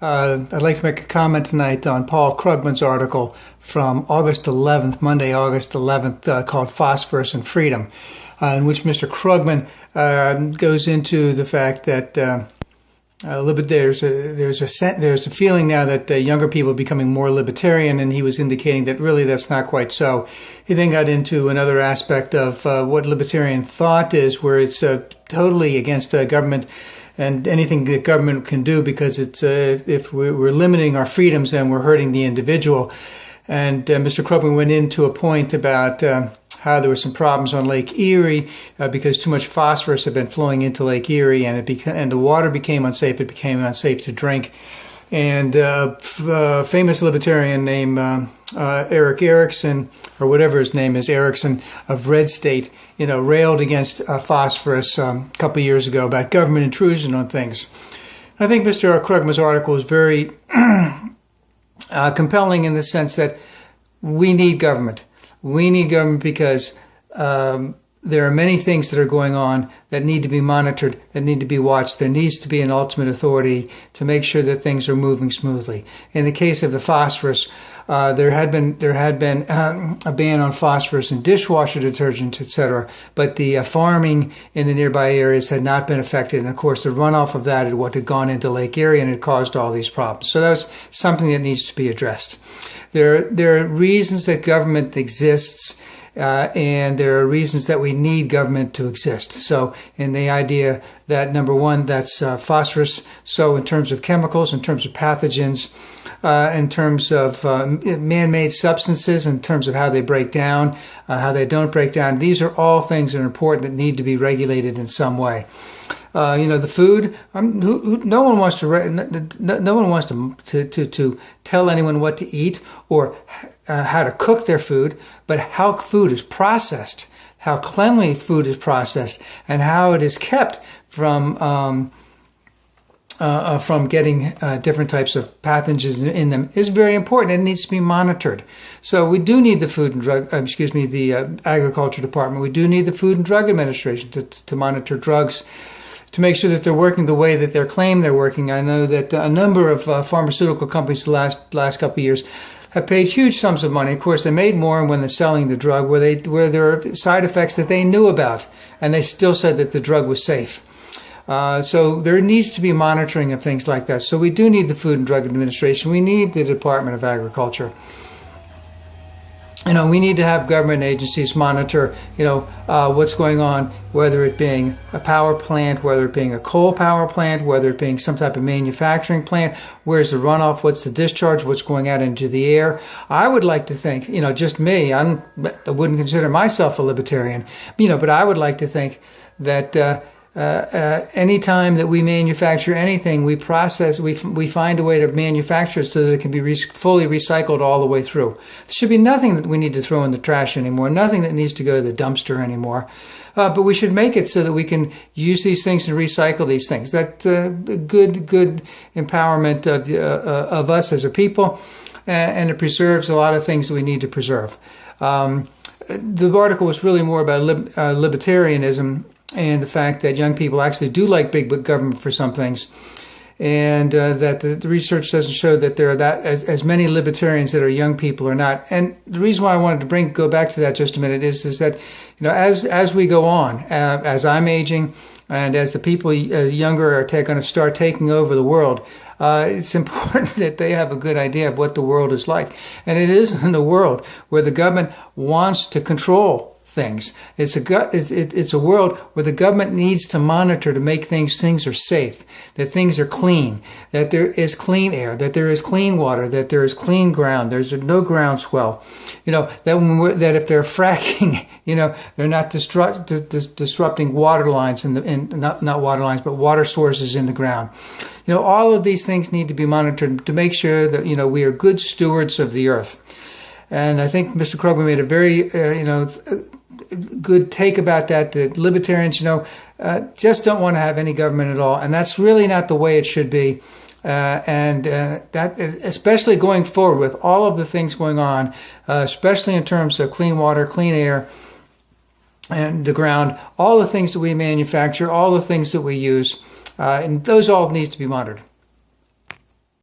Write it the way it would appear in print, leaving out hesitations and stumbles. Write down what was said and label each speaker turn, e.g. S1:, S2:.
S1: I'd like to make a comment tonight on Paul Krugman's article from August 11th, Monday, August 11th, called Phosphorus and Freedom, in which Mr. Krugman goes into the fact that there's a feeling now that younger people are becoming more libertarian, and he was indicating that really that's not quite so. He then got into another aspect of what libertarian thought is, where it's totally against government and anything that government can do, because it's if we're limiting our freedoms, then we're hurting the individual. And Mr. Krugman went into a point about how there were some problems on Lake Erie because too much phosphorus had been flowing into Lake Erie, and the water became unsafe. It became unsafe to drink. And a famous libertarian named Eric Erickson, or whatever his name is, Erickson of Red State, railed against phosphorus a couple of years ago about government intrusion on things. I think Mr. Krugman's article is very compelling in the sense that we need government. We need government because there are many things that are going on that need to be monitored, that need to be watched. There needs to be an ultimate authority to make sure that things are moving smoothly. In the case of the phosphorus, there had been a ban on phosphorus in dishwasher detergent, etc. But the farming in the nearby areas had not been affected, and of course the runoff of that had gone into Lake Erie, and it caused all these problems. So that was something that needs to be addressed. There are reasons that government exists. And there are reasons that we need government to exist. So in the idea that, number one, that's phosphorus. So in terms of chemicals, in terms of pathogens, in terms of man-made substances, in terms of how they break down, how they don't break down, these are all things that are important that need to be regulated in some way. The food. No one wants to tell anyone what to eat or how to cook their food, but how food is processed, how cleanly food is processed, and how it is kept from getting different types of pathogens in them is very important. It needs to be monitored. So we do need the the Agriculture Department. We do need the Food and Drug Administration to monitor drugs, to make sure that they're working the way that they claim they're working. I know that a number of pharmaceutical companies the last couple of years have paid huge sums of money. Of course, they made more when they're selling the drug, where there are side effects that they knew about, and they still said that the drug was safe. So there needs to be monitoring of things like that. So we do need the Food and Drug Administration. We need the Department of Agriculture. We need to have government agencies monitor, what's going on, whether it being a power plant, whether it being a coal power plant, whether it being some type of manufacturing plant. Where's the runoff? What's the discharge? What's going out into the air? I would like to think, just me, I wouldn't consider myself a libertarian, but I would like to think that any time that we manufacture anything, we find a way to manufacture it so that it can be fully recycled all the way through. There should be nothing that we need to throw in the trash anymore, nothing that needs to go to the dumpster anymore. But we should make it so that we can use these things and recycle these things. That good empowerment of us as a people, and it preserves a lot of things that we need to preserve. The article was really more about libertarianism, and the fact that young people actually do like big government for some things, and that the research doesn't show that there are as many libertarians that are young people or not. And the reason why I wanted to go back to that just a minute is that as we go on, as I'm aging, and as the people younger are going to start taking over the world, it's important that they have a good idea of what the world is like. And it is in a world where the government wants to control things. It's a world where the government needs to monitor to make things are safe, that things are clean, that there is clean air, that there is clean water, that there is clean ground, there's no groundswell. That if they're fracking, they're not disrupting water lines not water lines, but water sources in the ground. All of these things need to be monitored to make sure that we are good stewards of the earth. And I think Mr. Krugman made a very good take about that libertarians, just don't want to have any government at all. And that's really not the way it should be. That, especially going forward with all of the things going on, especially in terms of clean water, clean air, and the ground, all the things that we manufacture, all the things that we use, and those all need to be monitored.